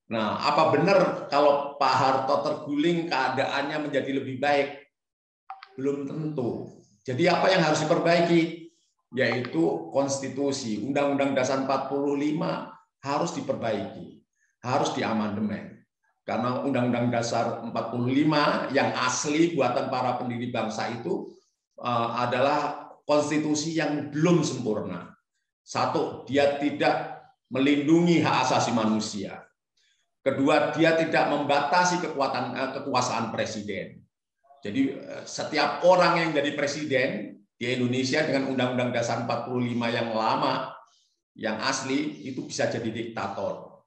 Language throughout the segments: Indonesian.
Nah, apa benar kalau Pak Harto terguling keadaannya menjadi lebih baik? Belum tentu. Jadi apa yang harus diperbaiki? Yaitu konstitusi, Undang-Undang Dasar 45 harus diperbaiki, harus diamandemen. Karena Undang-Undang Dasar 45 yang asli buatan para pendiri bangsa itu adalah konstitusi yang belum sempurna. Satu, dia tidak melindungi hak asasi manusia. Kedua, dia tidak membatasi kekuasaan presiden. Jadi setiap orang yang jadi presiden di Indonesia dengan Undang-Undang Dasar 45 yang lama, yang asli, itu bisa jadi diktator.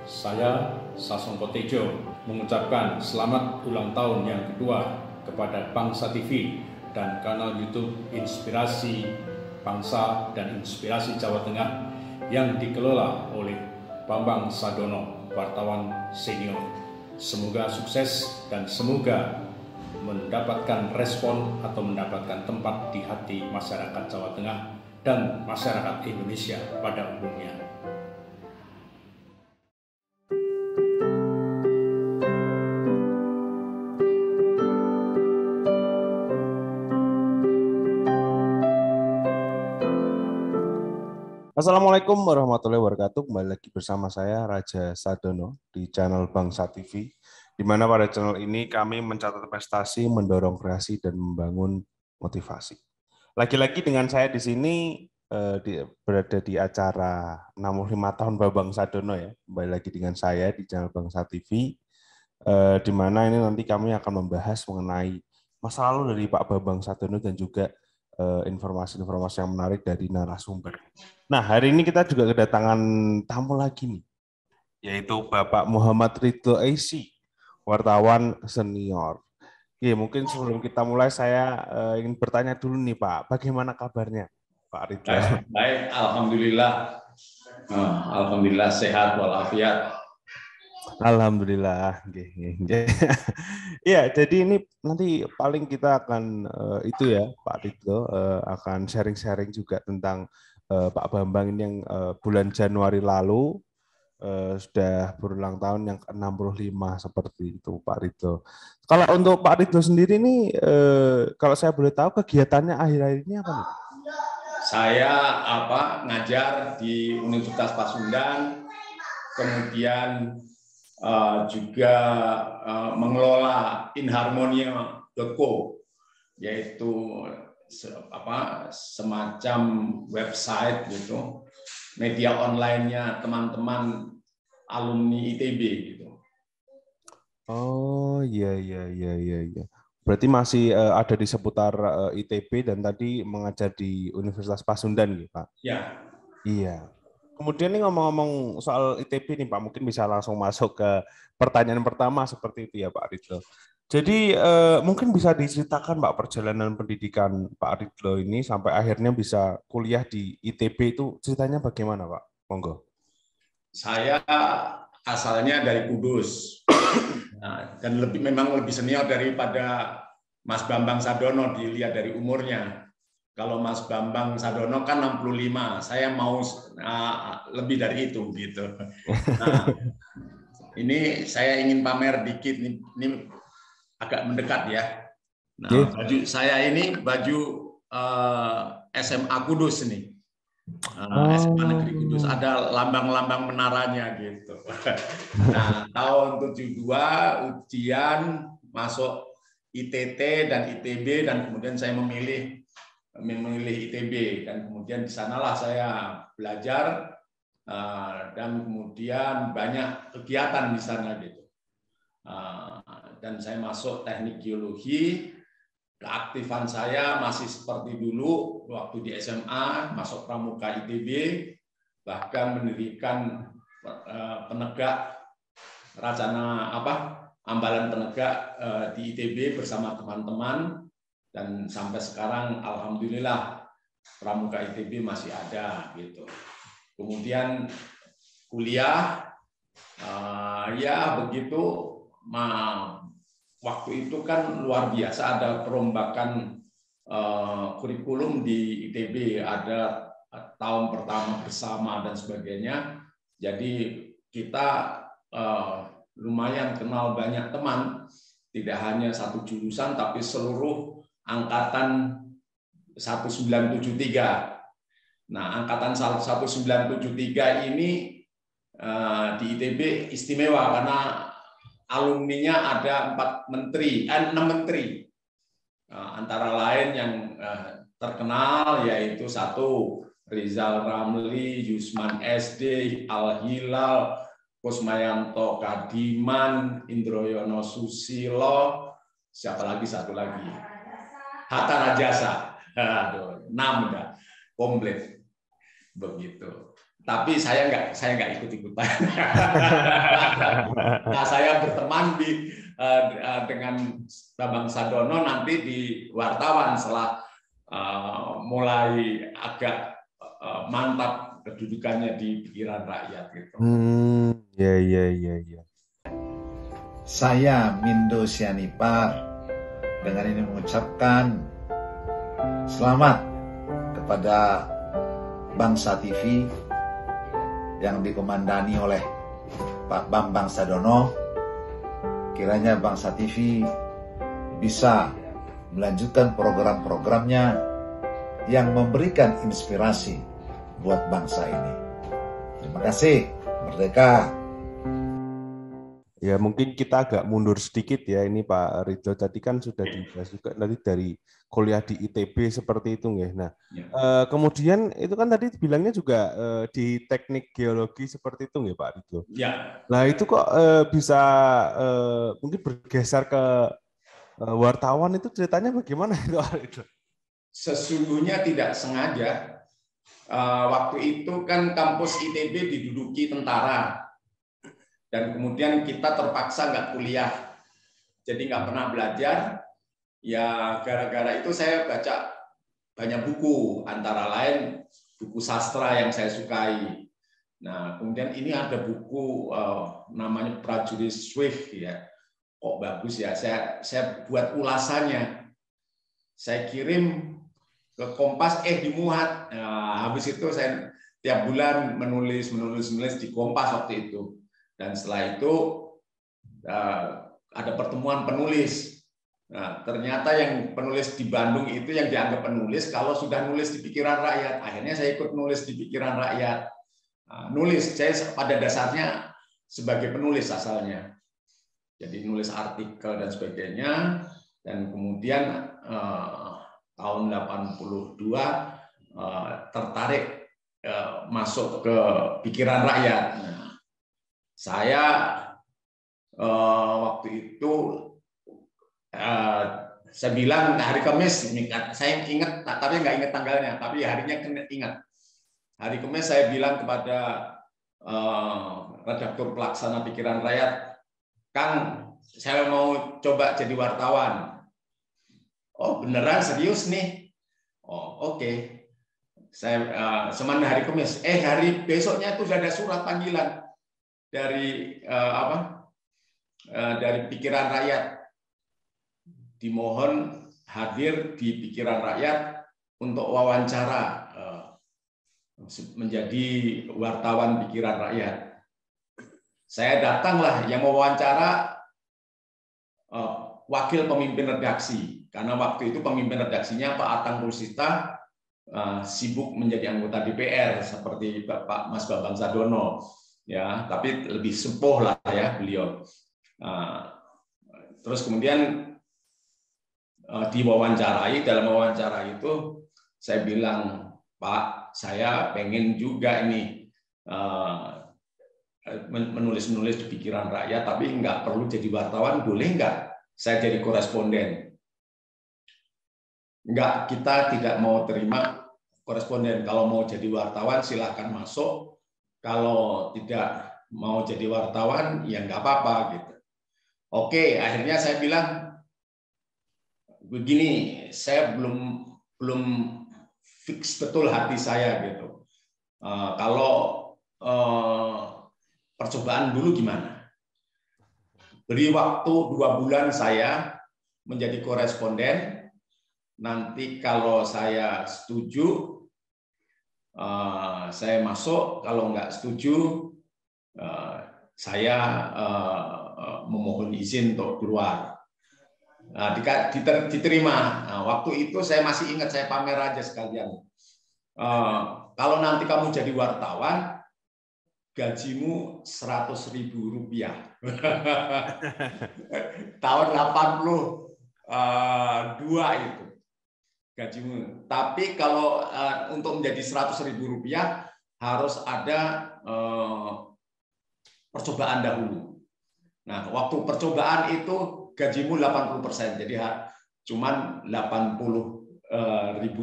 Saya, Sasongko Tejo, mengucapkan selamat ulang tahun yang kedua kepada Bangsa TV dan kanal YouTube Inspirasi Bangsa dan Inspirasi Jawa Tengah yang dikelola oleh Bambang Sadono, wartawan senior. Semoga sukses dan semoga mendapatkan respon atau mendapatkan tempat di hati masyarakat Jawa Tengah dan masyarakat Indonesia pada umumnya. Assalamualaikum warahmatullahi wabarakatuh. Kembali lagi bersama saya Raja Sadono di channel Bangsa TV, di mana pada channel ini kami mencatat prestasi, mendorong kreasi, dan membangun motivasi. Lagi-lagi dengan saya di sini berada di acara 65 tahun Bambang Sadono ya. Kembali lagi dengan saya di channel Bangsa TV, di mana ini nanti kami akan membahas mengenai masa lalu dari Pak Bambang Sadono dan juga informasi-informasi yang menarik dari narasumber. Nah, hari ini kita juga kedatangan tamu lagi nih, yaitu Bapak Muhammad Ridho AC, wartawan senior. Ya, mungkin sebelum kita mulai saya ingin bertanya dulu nih Pak, bagaimana kabarnya Pak Ridho? Baik, alhamdulillah. Alhamdulillah sehat walafiat. Alhamdulillah. Ya, jadi ini nanti paling kita akan itu ya Pak Ridho akan sharing-sharing juga tentang Pak Bambang ini yang bulan Januari lalu sudah berulang tahun yang ke-65 seperti itu Pak Ridho. Kalau untuk Pak Ridho sendiri nih, kalau saya boleh tahu kegiatannya akhir-akhir ini apa nih? Saya ngajar di Universitas Pasundan, kemudian juga mengelola inharmonia.co, yaitu semacam website gitu, media online-nya teman-teman alumni ITB gitu. Oh iya. Berarti masih ada di seputar ITB dan tadi mengajar di Universitas Pasundan gitu Pak? Ya. Iya. Kemudian nih ngomong-ngomong soal ITB nih Pak, mungkin bisa langsung masuk ke pertanyaan pertama seperti itu ya Pak Ridho. Jadi mungkin bisa diceritakan Pak perjalanan pendidikan Pak Ridho ini sampai akhirnya bisa kuliah di ITB itu ceritanya bagaimana Pak? Monggo. Saya asalnya dari Kudus. Nah, dan memang lebih senior daripada Mas Bambang Sadono dilihat dari umurnya. Kalau Mas Bambang Sadono kan 65, saya mau lebih dari itu gitu. Nah, ini saya ingin pamer dikit, ini agak mendekat ya. Nah, baju saya ini baju SMA Kudus nih. SMA Negeri Kudus, ada lambang-lambang menaranya gitu. Nah, tahun 72 ujian masuk ITT dan ITB, dan kemudian saya memilih ITB, dan kemudian di sanalah saya belajar dan kemudian banyak kegiatan di sana gitu. Dan saya masuk teknik geologi. Keaktifan saya masih seperti dulu waktu di SMA, masuk pramuka ITB, bahkan mendirikan penegak ambalan penegak di ITB bersama teman-teman, dan sampai sekarang alhamdulillah pramuka ITB masih ada gitu. Kemudian kuliah, ya begitu. Waktu itu kan luar biasa, ada perombakan kurikulum di ITB, ada tahun pertama bersama dan sebagainya. Jadi kita lumayan kenal banyak teman, tidak hanya satu jurusan, tapi seluruh angkatan 1973. Nah, angkatan 1973 ini di ITB istimewa karena alumninya ada 6 menteri. Antara lain yang terkenal yaitu satu, Rizal Ramli, Yusman SD, Al-Hilal, Kusmayanto Kadiman, Indroyono Susilo, siapa lagi satu lagi? Hatta Rajasa. Aduh, 6 udah komplit begitu. Tapi saya nggak ikut-ikutan. Nah, saya berteman dengan Bambang Sadono nanti di wartawan setelah mulai agak mantap kedudukannya di pikiran rakyat gitu. Ya. Saya Mindo Sianipar dengan ini mengucapkan selamat kepada Bangsa TV yang dikomandani oleh Pak Bambang Sadono. Kiranya Bangsa TV bisa melanjutkan program-programnya yang memberikan inspirasi buat bangsa ini. Terima kasih. Merdeka. Ya, mungkin kita agak mundur sedikit ya, ini Pak Ridho tadi kan sudah dibahas juga nanti dari kuliah di ITB seperti itu ya. Nah, kemudian itu kan tadi bilangnya juga di teknik geologi seperti itu ya Pak Ridho. Ya. Nah, itu kok bisa mungkin bergeser ke wartawan, itu ceritanya bagaimana itu Pak Ridho? Sesungguhnya tidak sengaja. Waktu itu kan kampus ITB diduduki tentara. Dan kemudian kita terpaksa nggak kuliah, jadi nggak pernah belajar. Ya gara-gara itu saya baca banyak buku, antara lain buku sastra yang saya sukai. Nah kemudian ini ada buku namanya Prajurit Swift ya, kok bagus ya. Saya buat ulasannya, saya kirim ke Kompas, dimuat. Nah, habis itu saya tiap bulan menulis di Kompas waktu itu. Dan setelah itu ada pertemuan penulis. Nah, ternyata yang penulis di Bandung itu yang dianggap penulis kalau sudah nulis di pikiran rakyat. Akhirnya saya ikut nulis di pikiran rakyat. Nulis, saya pada dasarnya sebagai penulis asalnya. Jadi nulis artikel dan sebagainya. Dan kemudian tahun 82 tertarik masuk ke pikiran rakyat. Nah, saya waktu itu saya bilang hari Kamis, saya ingat tapi nggak ingat tanggalnya, tapi harinya ingat. Hari Kamis saya bilang kepada redaktur pelaksana pikiran rakyat, Kang, saya mau coba jadi wartawan. Oh beneran, serius nih? Oh oke. Saya semana hari Kamis, hari besoknya itu sudah ada surat panggilan dari dari pikiran rakyat, dimohon hadir di pikiran rakyat untuk wawancara menjadi wartawan pikiran rakyat. Saya datanglah, yang mau wawancara wakil pemimpin redaksi, karena waktu itu pemimpin redaksinya Pak Atang Rusita sibuk menjadi anggota DPR seperti Bapak Mas Bambang Sadono. Ya, tapi lebih sepuh lah ya beliau. Terus kemudian diwawancarai, dalam wawancara itu saya bilang, Pak, saya pengen juga ini menulis di pikiran rakyat, tapi nggak perlu jadi wartawan, boleh nggak saya jadi koresponden? Nggak, kita tidak mau terima koresponden. Kalau mau jadi wartawan silahkan masuk. Kalau tidak mau jadi wartawan, ya nggak apa-apa gitu. Oke, akhirnya saya bilang begini, saya belum fix betul hati saya gitu. Kalau percobaan dulu gimana? Beri waktu 2 bulan saya menjadi koresponden. Nanti kalau saya setuju, saya masuk. Kalau nggak setuju, saya memohon izin untuk keluar. Nah, diterima. Nah, waktu itu saya masih ingat, saya pamer aja sekalian. Kalau nanti kamu jadi wartawan, gajimu Rp100.000. Tahun 82 itu gajimu. Tapi kalau untuk menjadi Rp100.000 harus ada percobaan dahulu. Nah, waktu percobaan itu gajimu 80%, jadi cuman Rp80.000.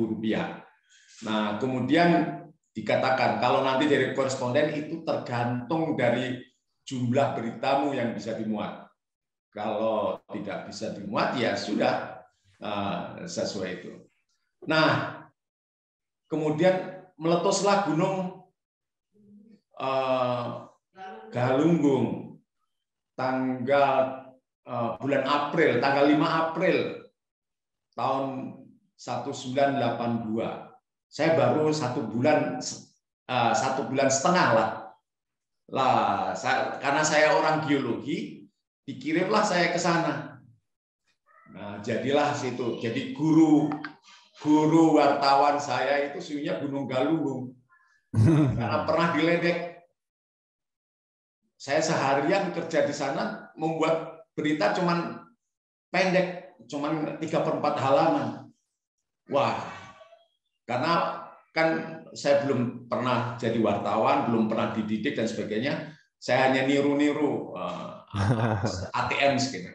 Nah, kemudian dikatakan kalau nanti dari koresponden itu tergantung dari jumlah beritamu yang bisa dimuat. Kalau tidak bisa dimuat, ya sudah sesuai itu. Nah, kemudian meletuslah Gunung Galunggung tanggal bulan April, tanggal 5 April tahun 1982. Saya baru 1 bulan, 1 bulan setengah lah. Karena saya orang geologi, dikirimlah saya ke sana. Nah, jadilah situ. Jadi guru wartawan saya itu suhunya Gunung Galunggung. Karena pernah diledek. Saya seharian kerja di sana membuat berita cuman pendek, cuman 3/4 halaman. Wah, karena kan saya belum pernah jadi wartawan, belum pernah dididik dan sebagainya. Saya hanya niru-niru ATM gitu.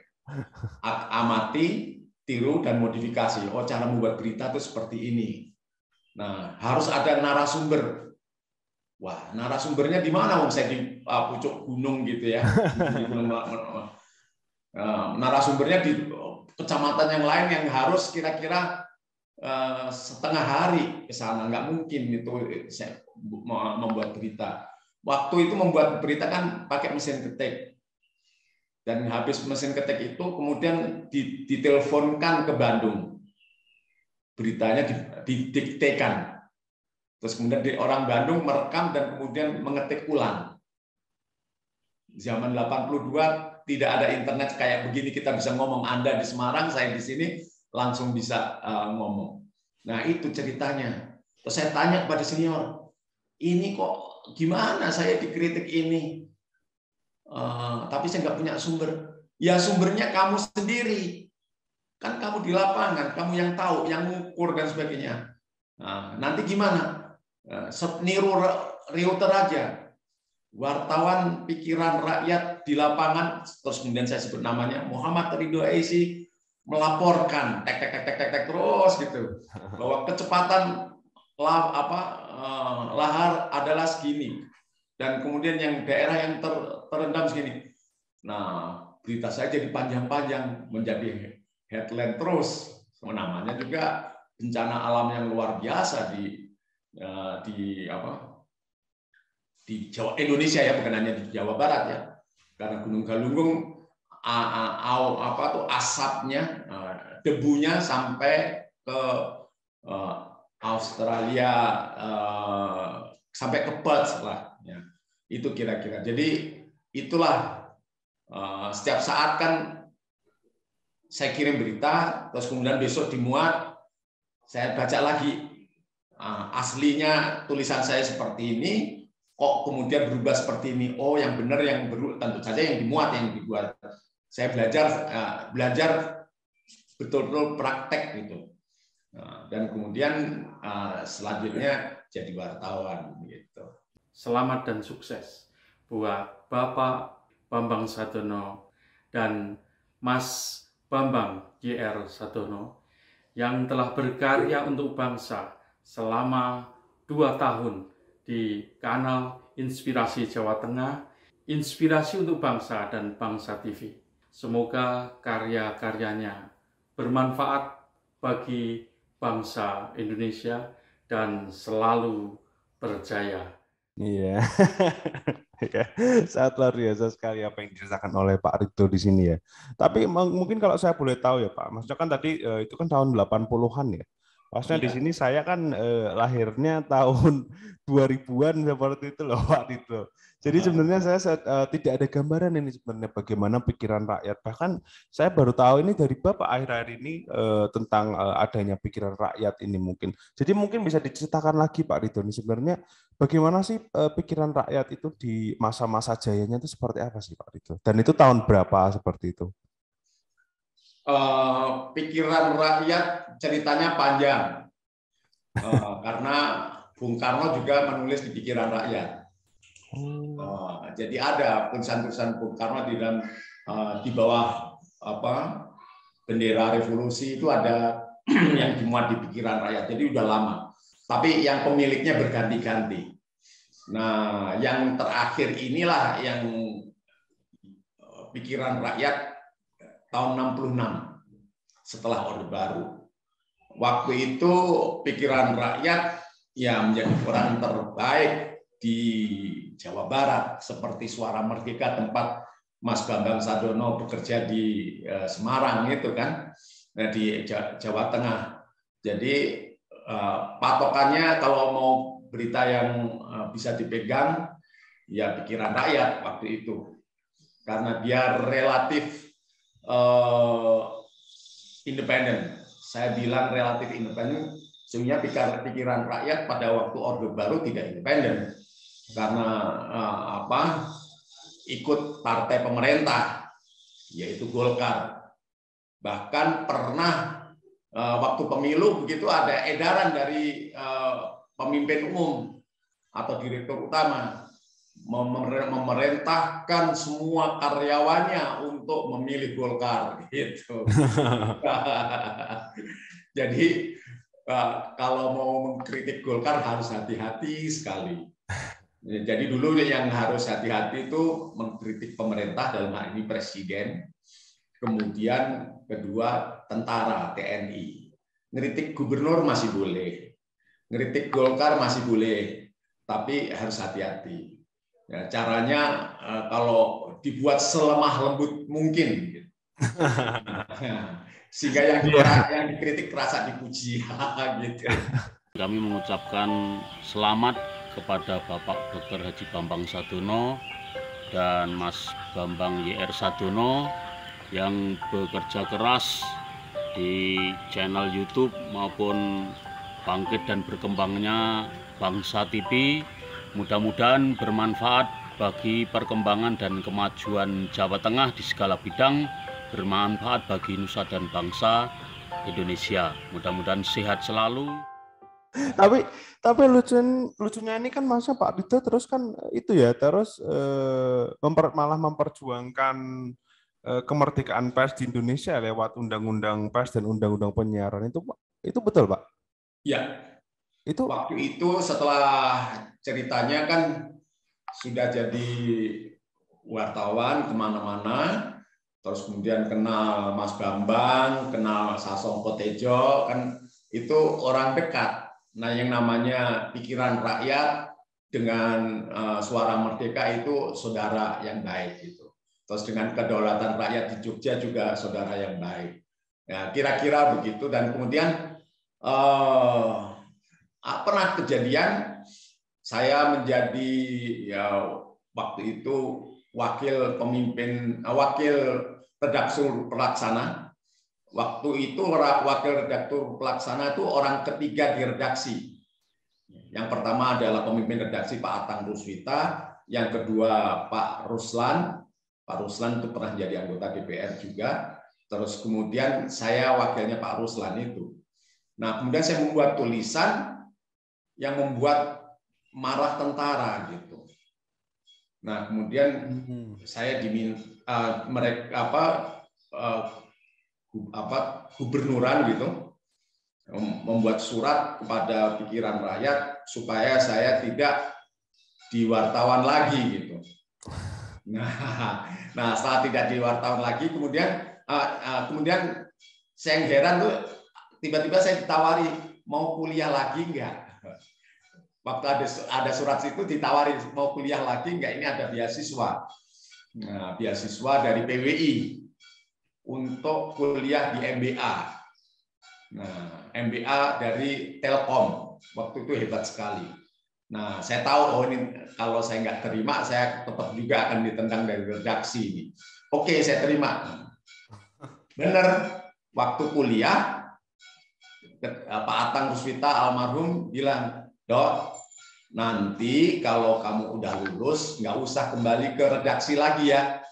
Amati, tiru, dan modifikasi. Oh, cara membuat berita itu seperti ini. Nah, harus ada narasumber. Wah, narasumbernya di mana? Saya di pucuk gunung gitu ya. Narasumbernya di kecamatan yang lain yang harus kira-kira setengah hari ke sana. Nggak mungkin itu saya membuat berita. Waktu itu membuat berita kan pakai mesin ketik. Dan habis mesin ketik itu kemudian diteleponkan ke Bandung. Beritanya didiktekan. Terus kemudian orang Bandung merekam dan kemudian mengetik ulang. Zaman 82 tidak ada internet kayak begini, kita bisa ngomong, Anda di Semarang, saya di sini, langsung bisa ngomong. Nah, itu ceritanya. Terus saya tanya kepada senior, ini kok gimana saya dikritik ini? Tapi saya nggak punya sumber. Ya sumbernya kamu sendiri. Kan kamu di lapangan, kamu yang tahu, yang mengukur dan sebagainya. Nah, nanti gimana? Niru Reuter aja. Wartawan pikiran rakyat di lapangan, terus kemudian saya sebut namanya, Muhammad Ridho Aisy melaporkan tek terus gitu bahwa kecepatan lahar adalah segini dan kemudian yang daerah yang terendam segini. Nah, berita saya jadi panjang-panjang menjadi headline terus. Namanya juga bencana alam yang luar biasa di Jawa Indonesia ya, bukan hanya di Jawa Barat ya. Karena Gunung Galunggung asapnya, debunya sampai ke Australia, sampai ke Perth lah ya. Itu kira-kira. Jadi itulah setiap saat kan saya kirim berita, terus kemudian besok dimuat, saya baca lagi. Aslinya tulisan saya seperti ini, kok kemudian berubah seperti ini. Oh, yang benar, yang tentu saja yang dimuat, yang dibuat. Saya belajar betul-betul praktek gitu. Dan kemudian selanjutnya jadi wartawan gitu. Selamat dan sukses buat Bapak Bambang Sadono dan Mas Bambang JR Sadono yang telah berkarya untuk bangsa selama 2 tahun di kanal Inspirasi Jawa Tengah, Inspirasi untuk Bangsa dan Bangsa TV. Semoga karya-karyanya bermanfaat bagi bangsa Indonesia dan selalu berjaya. Iya. Ya, sangat luar biasa sekali apa yang diceritakan oleh Pak Ridho di sini ya. Tapi mungkin kalau saya boleh tahu ya Pak, maksudnya kan tadi itu kan tahun 80-an ya. Maksudnya di Iya. sini saya kan lahirnya tahun 2000-an seperti itu loh Pak Ridho. Jadi sebenarnya saya tidak ada gambaran ini sebenarnya bagaimana pikiran rakyat. Bahkan saya baru tahu ini dari Bapak akhir-akhir ini tentang adanya pikiran rakyat ini mungkin. Jadi mungkin bisa diceritakan lagi Pak Ridho ini sebenarnya bagaimana sih pikiran rakyat itu di masa-masa jayanya itu seperti apa sih Pak Ridho? Dan itu tahun berapa seperti itu? Pikiran rakyat ceritanya panjang. Karena Bung Karno juga menulis di pikiran rakyat. Jadi ada tulisan-tulisan Bung Karno di bawah bendera revolusi itu ada yang dimuat di pikiran rakyat. Jadi udah lama. Tapi yang pemiliknya berganti-ganti. Nah, yang terakhir inilah yang pikiran rakyat tahun 66 setelah Orde Baru. Waktu itu pikiran rakyat yang menjadi peran terbaik di Jawa Barat seperti Suara Merdeka tempat Mas Bambang Sadono bekerja di Semarang itu kan, di Jawa Tengah. Jadi patokannya kalau mau berita yang bisa dipegang ya pikiran rakyat waktu itu, karena dia relatif independen. Saya bilang relatif independen, sehingga pikiran rakyat pada waktu Orde Baru tidak independen karena ikut partai pemerintah yaitu Golkar. Bahkan pernah waktu pemilu begitu ada edaran dari pemimpin umum atau direktur utama memerintahkan semua karyawannya untuk memilih Golkar gitu. Jadi kalau mau mengkritik Golkar harus hati-hati sekali. Jadi dulu yang harus hati-hati itu mengkritik pemerintah, dalam hal ini presiden, kemudian kedua tentara, TNI. Ngeritik gubernur masih boleh, ngeritik Golkar masih boleh, tapi harus hati-hati. Ya, caranya kalau dibuat selemah lembut mungkin, sehingga yang dikritik terasa dipuji, gitu. Kami mengucapkan selamat kepada Bapak Dr. Haji Bambang Sadono dan Mas Bambang YR Sadono yang bekerja keras di channel YouTube maupun bangkit dan berkembangnya Bangsa TV. Mudah-mudahan bermanfaat bagi perkembangan dan kemajuan Jawa Tengah di segala bidang, bermanfaat bagi nusa dan bangsa Indonesia. Mudah-mudahan sehat selalu. Tapi lucunya ini kan masa Pak Ridho terus kan itu ya terus malah memperjuangkan kemerdekaan pers di Indonesia lewat undang-undang pers dan undang-undang penyiaran itu betul Pak? Ya. Itu waktu itu setelah ceritanya kan sudah jadi wartawan kemana-mana, terus kemudian kenal Mas Bambang, kenal Sasongko Tejo, kan itu orang dekat. Nah, yang namanya pikiran rakyat dengan Suara Merdeka itu saudara yang baik gitu. Terus dengan kedaulatan rakyat di Jogja juga saudara yang baik. Ya, kira-kira begitu. Dan kemudian pernah kejadian saya menjadi waktu itu wakil redaktur pelaksana. Waktu itu wakil redaktur pelaksana itu orang ketiga di redaksi. Yang pertama adalah pemimpin redaksi Pak Atang Ruswita, yang kedua Pak Ruslan. Pak Ruslan itu pernah jadi anggota DPR juga. Terus kemudian saya wakilnya Pak Ruslan itu. Nah, kemudian saya membuat tulisan yang membuat marah tentara gitu. Nah, kemudian saya diminta gubernuran gitu membuat surat kepada pikiran rakyat supaya saya tidak di-wartawan lagi gitu. Nah setelah tidak di-wartawan lagi, kemudian saya yang heran tuh tiba-tiba saya ditawari mau kuliah lagi enggak. waktu ada surat itu ditawari mau kuliah lagi nggak, ini ada beasiswa. Nah, beasiswa dari PWI untuk kuliah di MBA. Nah, MBA dari Telkom waktu itu hebat sekali. Nah, saya tahu oh ini kalau saya nggak terima, saya tetap juga akan ditendang dari redaksi ini. Oke, saya terima. Bener, waktu kuliah Pak Atang Ruswita almarhum bilang, Dok, nanti kalau kamu udah lulus nggak usah kembali ke redaksi lagi ya.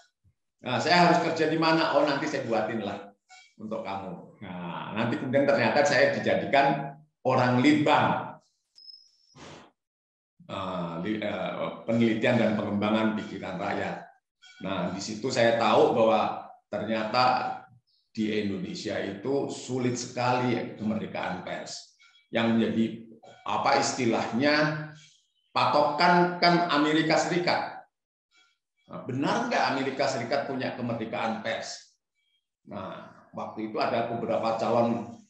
Nah, saya harus kerja di mana? Oh, nanti saya buatin lah untuk kamu. Nah, nanti kemudian ternyata saya dijadikan orang litbang, penelitian dan pengembangan pikiran rakyat. Nah, di situ saya tahu bahwa ternyata di Indonesia itu sulit sekali kemerdekaan pers. Yang menjadi apa istilahnya patokan kan Amerika Serikat. Nah, benar nggak Amerika Serikat punya kemerdekaan pers? Nah, waktu itu ada beberapa calon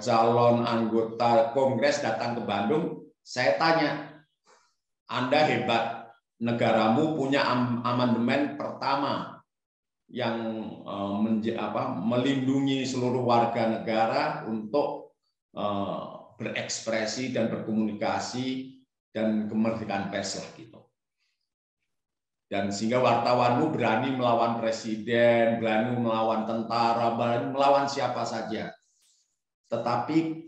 calon anggota Kongres datang ke Bandung. Saya tanya, Anda hebat, negaramu punya amandemen pertama yang melindungi seluruh warga negara untuk berekspresi dan berkomunikasi dan kemerdekaan pers lah gitu. Dan sehingga wartawanmu berani melawan presiden, berani melawan tentara, berani melawan siapa saja. Tetapi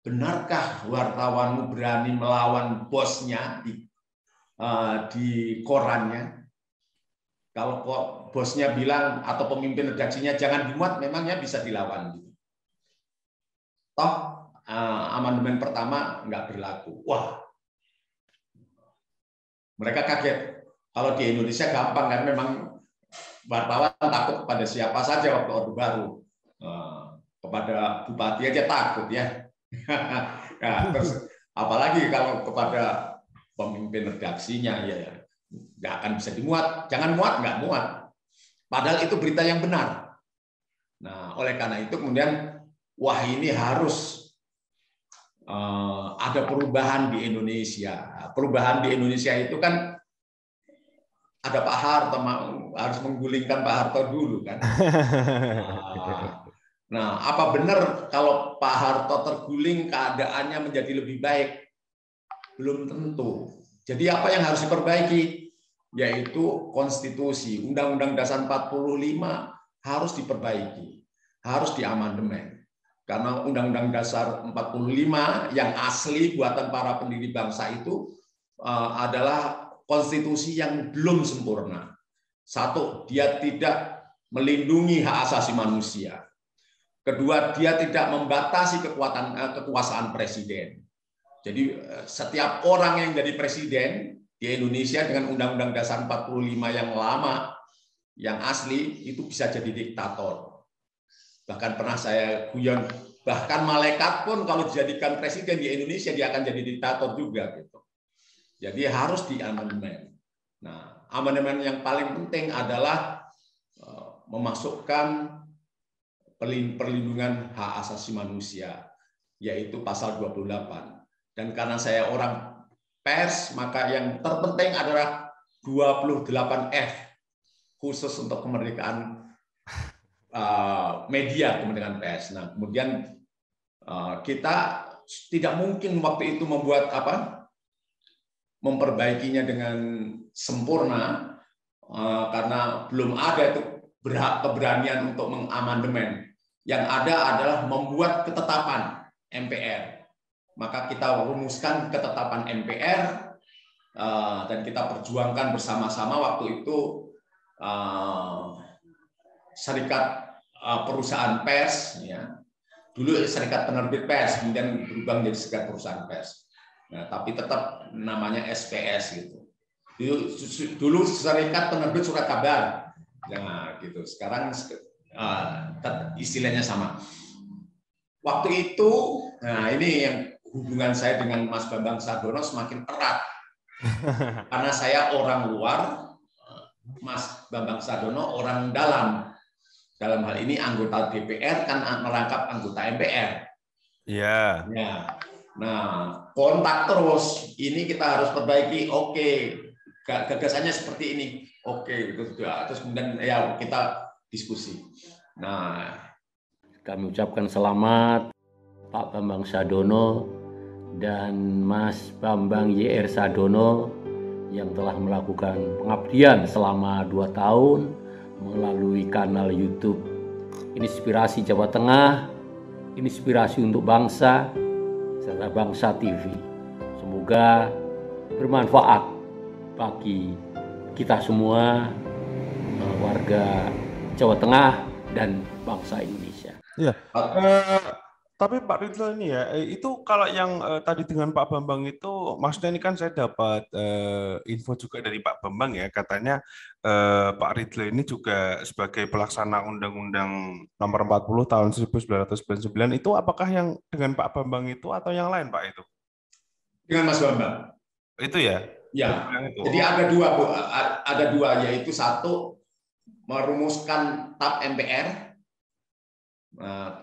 benarkah wartawanmu berani melawan bosnya di korannya? Kalau bosnya bilang atau pemimpin redaksinya jangan dimuat, memangnya bisa dilawan gitu. Toh amandemen pertama nggak berlaku. Wah, mereka kaget. Kalau di Indonesia gampang kan, memang wartawan takut pada siapa saja waktu Orde Baru. Kepada bupati aja takut ya. Nah, terus apalagi kalau kepada pemimpin redaksinya ya. Nggak akan bisa dimuat, jangan muat, nggak muat. Padahal itu berita yang benar. Nah, oleh karena itu kemudian, wah ini harus ada perubahan di Indonesia. Perubahan di Indonesia itu kan ada Pak Harto, harus menggulingkan Pak Harto dulu kan. Nah, apa benar kalau Pak Harto terguling keadaannya menjadi lebih baik? Belum tentu. Jadi apa yang harus diperbaiki? Yaitu konstitusi, Undang-Undang Dasar 45 harus diperbaiki, harus diamandemen. Karena Undang-Undang Dasar 45 yang asli buatan para pendiri bangsa itu adalah konstitusi yang belum sempurna. Satu, dia tidak melindungi hak asasi manusia. Kedua, dia tidak membatasi kekuasaan presiden. Jadi setiap orang yang jadi presiden di Indonesia dengan Undang-Undang Dasar 45 yang lama, yang asli, itu bisa jadi diktator. Bahkan pernah saya guyon, bahkan malaikat pun kalau dijadikan presiden di Indonesia, dia akan jadi diktator juga. Gitu. Jadi harus diamandemen. Nah, amandemen yang paling penting adalah memasukkan perlindungan hak asasi manusia, yaitu pasal 28. Dan karena saya orang pers, maka yang terpenting adalah 28F, khusus untuk kemerdekaan media, kemerdekaan pers. Nah, kemudian kita tidak mungkin waktu itu memperbaikinya dengan sempurna, karena belum ada itu keberanian untuk mengamandemen. Yang ada adalah membuat ketetapan MPR. Maka kita rumuskan ketetapan MPR dan kita perjuangkan bersama-sama waktu itu serikat perusahaan pers, ya. Dulu serikat penerbit pers, kemudian berubah menjadi serikat perusahaan pers. Nah, tapi tetap namanya SPS gitu. Dulu serikat penerbit surat kabar, nah gitu. Sekarang istilahnya sama. Waktu itu, nah ini yang hubungan saya dengan Mas Bambang Sardono semakin erat. Karena saya orang luar, Mas Bambang Sardono orang dalam. Dalam hal ini anggota DPR kan merangkap anggota MPR. Iya. Ya. Nah, kontak terus. Ini kita harus perbaiki. Oke, gagasannya seperti ini. Oke, itu juga. Terus kemudian ya kita diskusi. Nah, kami ucapkan selamat Pak Bambang Sadono dan Mas Bambang YR Sadono yang telah melakukan pengabdian selama 2 tahun melalui kanal YouTube Inspirasi Jawa Tengah, Inspirasi untuk Bangsa, serta Bangsa TV. Semoga bermanfaat bagi kita semua, warga Jawa Tengah dan bangsa Indonesia. Iya. Tapi Pak Ridwan ini ya, itu kalau yang tadi dengan Pak Bambang itu, maksudnya ini kan saya dapat info juga dari Pak Bambang ya, katanya Pak Ridwan ini juga sebagai pelaksana Undang-Undang Nomor 40 Tahun 1999 itu apakah yang dengan Pak Bambang itu atau yang lain Pak itu? dengan Mas Bambang. Itu ya? Ya. Itu. Jadi ada dua, yaitu satu merumuskan TAP MPR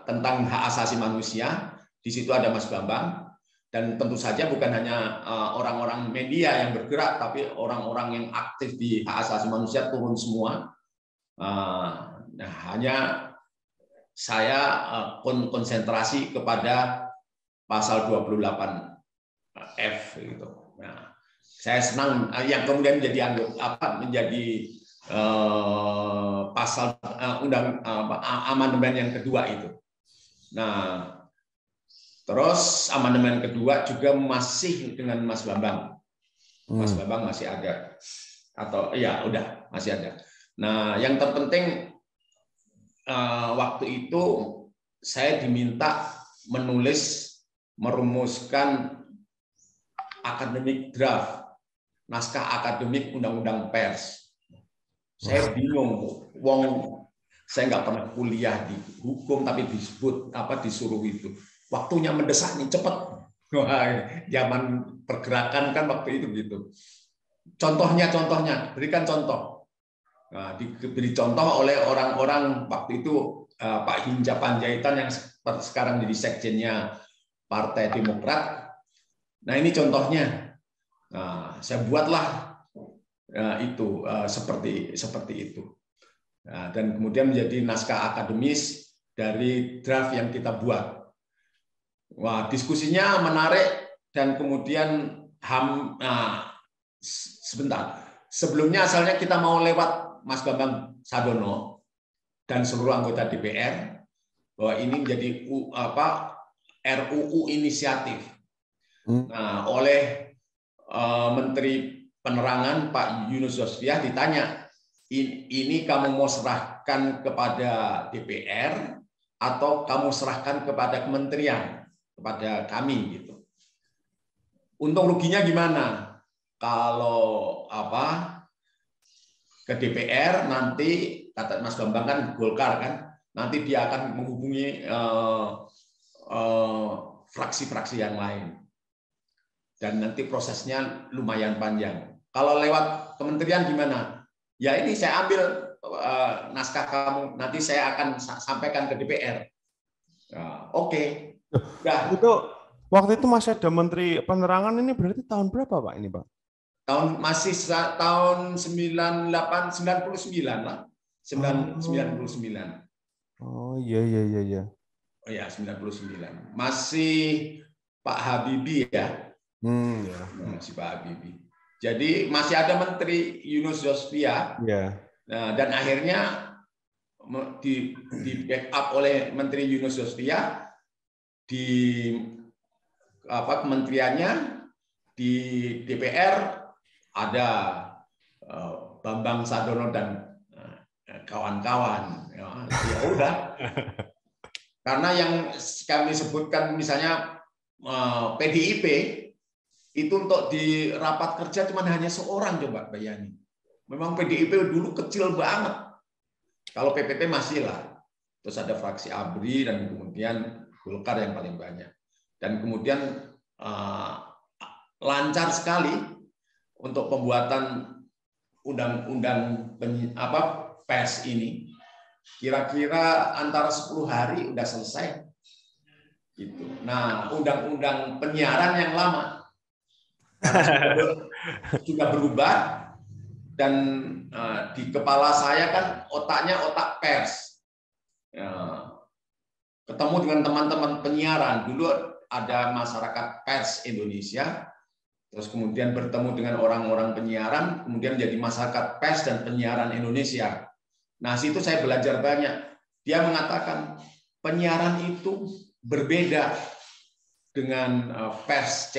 tentang hak asasi manusia. Di situ ada Mas Bambang, dan tentu saja bukan hanya orang-orang media yang bergerak, tapi orang-orang yang aktif di hak asasi manusia turun semua. Nah, hanya saya konsentrasi kepada pasal 28F gitu. Nah, saya senang yang kemudian menjadi pasal amandemen yang kedua itu. Nah, terus amandemen kedua juga masih dengan Mas Bambang. Mas Bambang masih ada, atau ya udah masih ada. Nah, yang terpenting waktu itu saya diminta merumuskan akademik draft, naskah akademik undang-undang pers. Saya bingung, saya nggak pernah kuliah di hukum, tapi disuruh itu. Waktunya mendesak nih, cepet. Wah, zaman pergerakan kan waktu itu gitu. Contohnya, berikan contoh. Nah, diberi contoh oleh orang-orang waktu itu, Pak Hinca Panjaitan yang sekarang jadi sekjennya Partai Demokrat. Nah, ini contohnya. Nah, saya buatlah itu seperti itu. Nah, dan kemudian menjadi naskah akademis dari draft yang kita buat. Wah, diskusinya menarik, dan kemudian sebentar. Sebelumnya asalnya kita mau lewat Mas Bambang Sadono dan seluruh anggota DPR bahwa ini menjadi RUU inisiatif. Nah, oleh Menteri Penerangan Pak Yunus Yosviah ditanya, ini kamu mau serahkan kepada DPR atau kamu serahkan kepada kementerian, kepada kami gitu. Untung ruginya gimana? Kalau ke DPR nanti, kata Mas Bambang kan Golkar kan, nanti dia akan menghubungi fraksi-fraksi yang lain. Dan nanti prosesnya lumayan panjang. Kalau lewat kementerian gimana? Ya ini saya ambil naskah kamu, nanti saya akan sampaikan ke DPR. Oke. Nah, itu waktu itu masih ada Menteri Penerangan, ini berarti tahun berapa Pak ini Pak? Masih tahun 99 lah. 99. Oh iya. Oh ya, 99. Masih Pak Habibie ya. Ya. Masih Pak Habibie. Jadi masih ada Menteri Yunus Yosviah. Ya. Nah, dan akhirnya di backup oleh Menteri Yunus Yosviah, di kementeriannya, di DPR ada Bambang Sadono dan kawan-kawan. Ya udah. Karena yang kami sebutkan misalnya PDIP itu untuk di rapat kerja cuma hanya seorang, coba bayangin. Memang PDIP dulu kecil banget. Kalau PPP masih lah. Terus ada fraksi ABRI dan kemudian Golkar yang paling banyak. Dan kemudian lancar sekali untuk pembuatan undang-undang pers ini. Kira-kira antara 10 hari udah selesai. Gitu. Nah, undang-undang penyiaran yang lama sudah berubah, dan di kepala saya kan otaknya otak pers. Ketemu dengan teman-teman penyiaran, dulu ada masyarakat pers Indonesia, terus kemudian bertemu dengan orang-orang penyiaran, kemudian menjadi masyarakat pers dan penyiaran Indonesia. Nah, situ saya belajar banyak. Dia mengatakan penyiaran itu berbeda dengan pers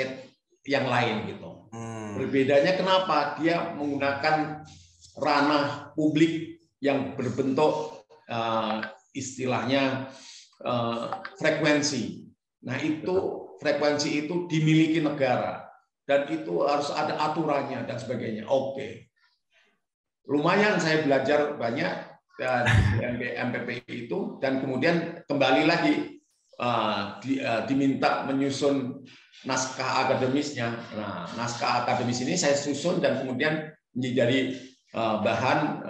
yang lain gitu. Berbedanya kenapa? Dia menggunakan ranah publik yang berbentuk istilahnya frekuensi. Nah, itu frekuensi itu dimiliki negara dan itu harus ada aturannya dan sebagainya. Oke. Lumayan saya belajar banyak di MPPI itu, dan kemudian kembali lagi diminta menyusun naskah akademisnya. Nah, naskah akademis ini saya susun dan kemudian menjadi bahan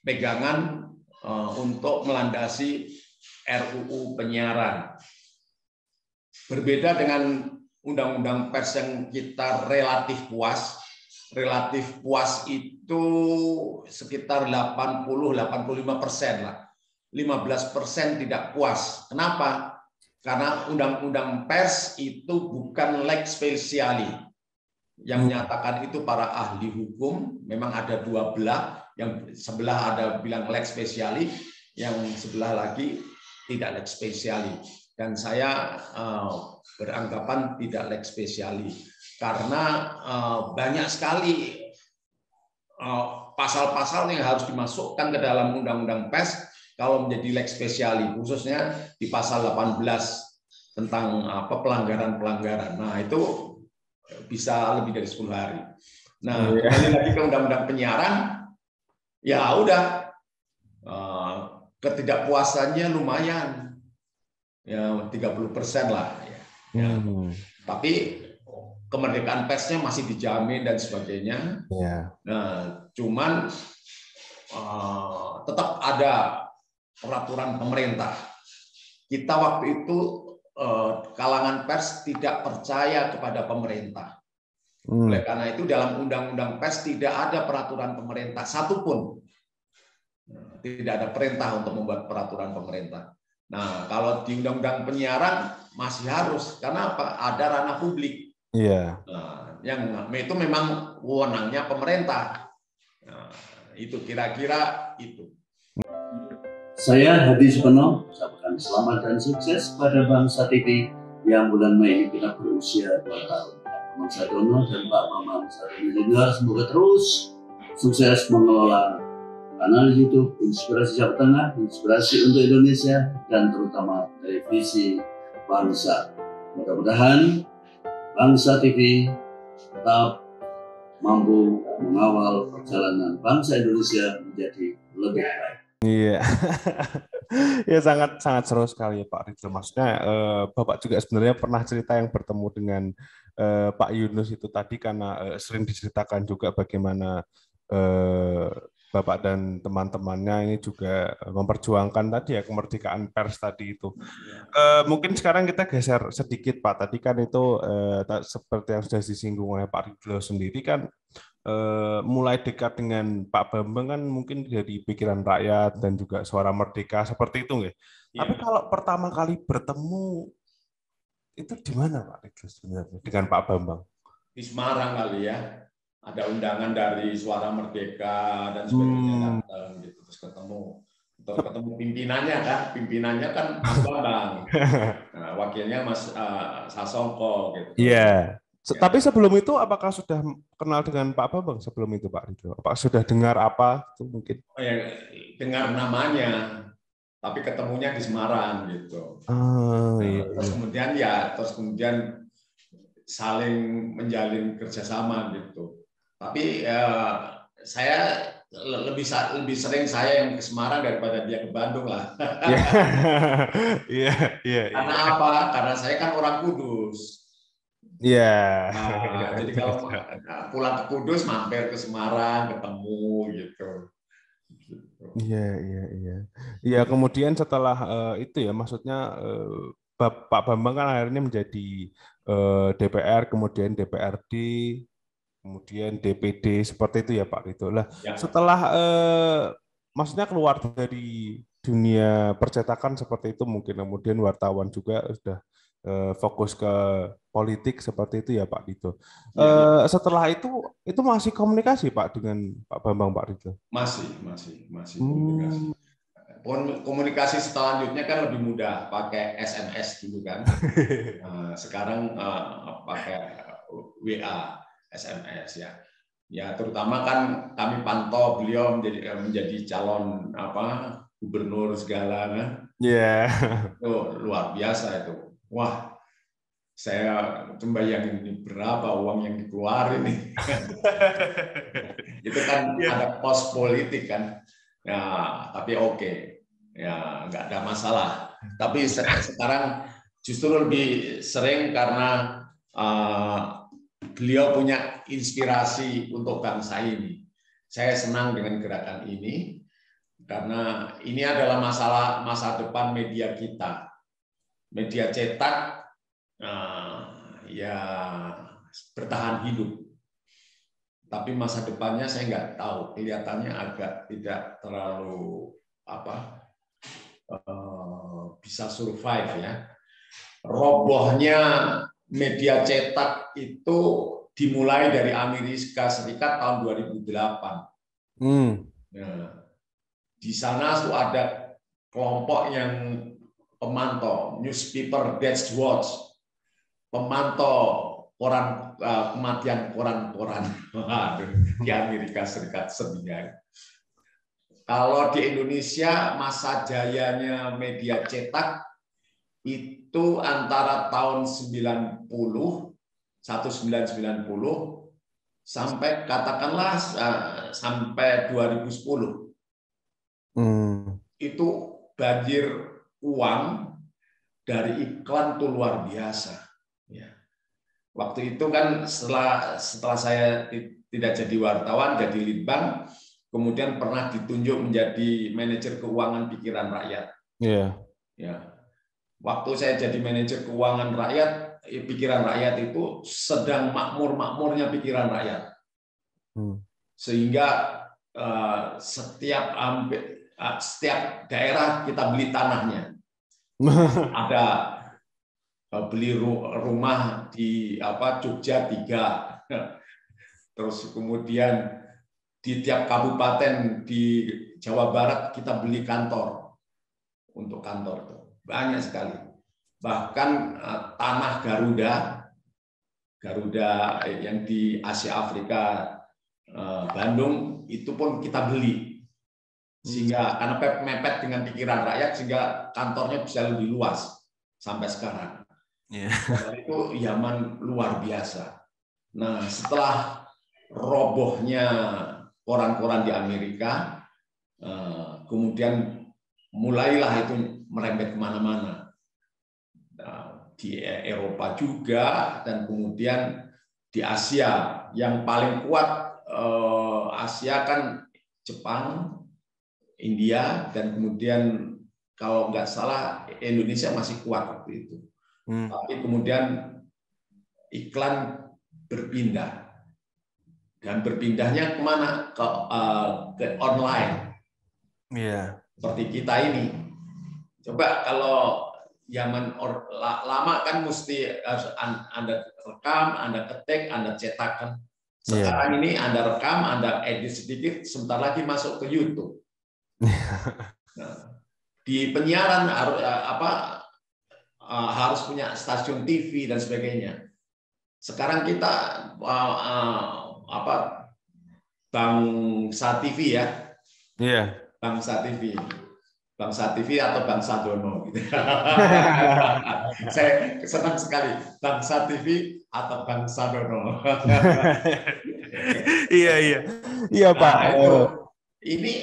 pegangan untuk melandasi RUU penyiaran. Berbeda dengan undang-undang pers yang kita relatif puas. Relatif puas itu sekitar 80-85% lah. 15% tidak puas. Kenapa? Karena undang-undang pers itu bukan lex specialis. Yang menyatakan itu para ahli hukum, memang ada dua belah, yang sebelah ada bilang lex specialis, yang sebelah lagi tidak lex specialis. Dan saya beranggapan tidak lex specialis. Karena banyak sekali pasal-pasal yang harus dimasukkan ke dalam undang-undang pers kalau menjadi lex specialis, khususnya di pasal 18 tentang pelanggaran-pelanggaran. Nah, itu bisa lebih dari 10 hari. Nah, kembali lagi ke undang-undang penyiaran, ya udah, ketidakpuasannya lumayan, ya 30% lah. Ya. Tapi kemerdekaan persnya masih dijamin dan sebagainya. Nah, cuman tetap ada peraturan pemerintah. Kita waktu itu kalangan pers tidak percaya kepada pemerintah. Oleh karena itu dalam undang-undang pers tidak ada peraturan pemerintah satupun. Tidak ada perintah untuk membuat peraturan pemerintah. Nah, kalau di undang-undang penyiaran masih harus, karena apa? Ada ranah publik. Iya. Nah, yang itu memang wewenangnya pemerintah. Nah, itu kira-kira itu. Saya Hadi Supono, ucapkan selamat dan sukses pada Bangsa TV yang bulan Mei ini kita berusia 2 tahun. Pak Bambang Sadono dan Pak Bambang Sadono juga semoga terus sukses mengelola kanal YouTube Inspirasi Jawa Tengah, Inspirasi untuk Indonesia, dan terutama televisi bangsa. Mudah-mudahan Bangsa TV tetap mampu mengawal perjalanan bangsa Indonesia menjadi lebih baik. Iya, ya sangat seru sekali ya Pak Ridho. Maksudnya Bapak juga sebenarnya pernah cerita yang bertemu dengan Pak Yunus itu tadi, karena sering diceritakan juga bagaimana Bapak dan teman-temannya ini juga memperjuangkan tadi ya kemerdekaan pers tadi itu. Mungkin sekarang kita geser sedikit Pak. Tadi kan itu seperti yang sudah disinggung oleh Pak Ridho sendiri kan, mulai dekat dengan Pak Bambang kan mungkin dari pikiran rakyat dan juga suara merdeka seperti itu nggih. Ya. Tapi kalau pertama kali bertemu itu di mana Pak Ridho sebenarnya dengan Pak Bambang? Di Semarang kali ya. Ada undangan dari Suara Merdeka dan sebagainya datang gitu, terus ketemu pimpinannya kan Mas Bambang, nah, wakilnya Mas Sasongko gitu. Iya. Ya. Tapi sebelum itu apakah sudah kenal dengan Pak Bambang sebelum itu Pak Ridho? Apakah sudah dengar apa itu mungkin? Oh, ya, dengar namanya, tapi ketemunya di Semarang gitu. Iya. Terus kemudian saling menjalin kerjasama gitu. Tapi saya lebih sering saya yang ke Semarang daripada dia ke Bandung lah. Iya. Karena apa? Karena saya kan orang Kudus. Iya. Nah, jadi kalau pulang ke Kudus mampir ke Semarang ketemu gitu. Iya. Iya, kemudian setelah itu ya, maksudnya Pak Bambang kan akhirnya menjadi DPR, kemudian DPRD, kemudian DPD seperti itu ya Pak Rito. Lah, Ya. setelah maksudnya keluar dari dunia percetakan seperti itu, mungkin kemudian wartawan juga sudah fokus ke politik seperti itu ya Pak Rito. Ya. Setelah itu masih komunikasi Pak dengan Pak Bambang, Pak Rito? Masih komunikasi. Komunikasi selanjutnya kan lebih mudah pakai SMS gitu kan. Sekarang pakai WA, SMS ya. Ya terutama kan kami pantau beliau menjadi calon gubernur segala kan. Iya. Itu luar biasa itu. Wah, saya membayangin ini berapa uang yang dikeluarin nih. Itu kan ada pos politik kan. Ya, tapi oke. Ya, nggak ada masalah. Tapi sekarang justru lebih sering karena beliau punya inspirasi untuk bangsa ini. Saya senang dengan gerakan ini karena ini adalah masa depan media kita. Media cetak ya bertahan hidup. Tapi masa depannya saya nggak tahu. Kelihatannya agak tidak terlalu bisa survive ya. Robohnya media cetak itu dimulai dari Amerika Serikat tahun 2008. Nah, di sana tuh ada kelompok yang pemantau, newspaper death watch, pemantau kematian koran-koran di Amerika Serikat sebenarnya. Kalau di Indonesia masa jayanya media cetak itu antara tahun 1990 sampai katakanlah sampai 2010. Itu banjir uang dari iklan tuh luar biasa. Ya. Waktu itu kan setelah saya tidak jadi wartawan, jadi litbang, kemudian pernah ditunjuk menjadi manajer keuangan pikiran rakyat. Iya. Ya. Waktu saya jadi manajer keuangan rakyat, pikiran rakyat itu sedang makmur-makmurnya pikiran rakyat. Sehingga setiap daerah kita beli tanahnya. Ada beli rumah di Jogja 3. Terus kemudian di tiap kabupaten di Jawa Barat kita beli kantor untuk kantor itu banyak sekali. Bahkan tanah Garuda yang di Asia Afrika Bandung itu pun kita beli sehingga karena mepet dengan pikiran rakyat sehingga kantornya bisa lebih luas sampai sekarang. Itu zaman luar biasa. Nah setelah robohnya koran-koran di Amerika, kemudian mulailah itu merembet kemana-mana. Di Eropa juga, dan kemudian di Asia. Yang paling kuat Asia kan Jepang, India, dan kemudian kalau nggak salah Indonesia masih kuat waktu itu. Tapi kemudian iklan berpindah. Dan berpindahnya kemana? Ke online. Seperti kita ini. Coba kalau zaman lama kan mesti Anda rekam, Anda ketik, Anda cetakkan. Sekarang ini Anda rekam, Anda edit sedikit, sebentar lagi masuk ke YouTube. Nah, di penyiaran harus punya stasiun TV dan sebagainya. Sekarang kita Bangsa TV ya. Bangsa TV atau Bangsa Dono gitu. Saya senang sekali Bangsa TV atau Bangsa Dono. Iya Pak. Ini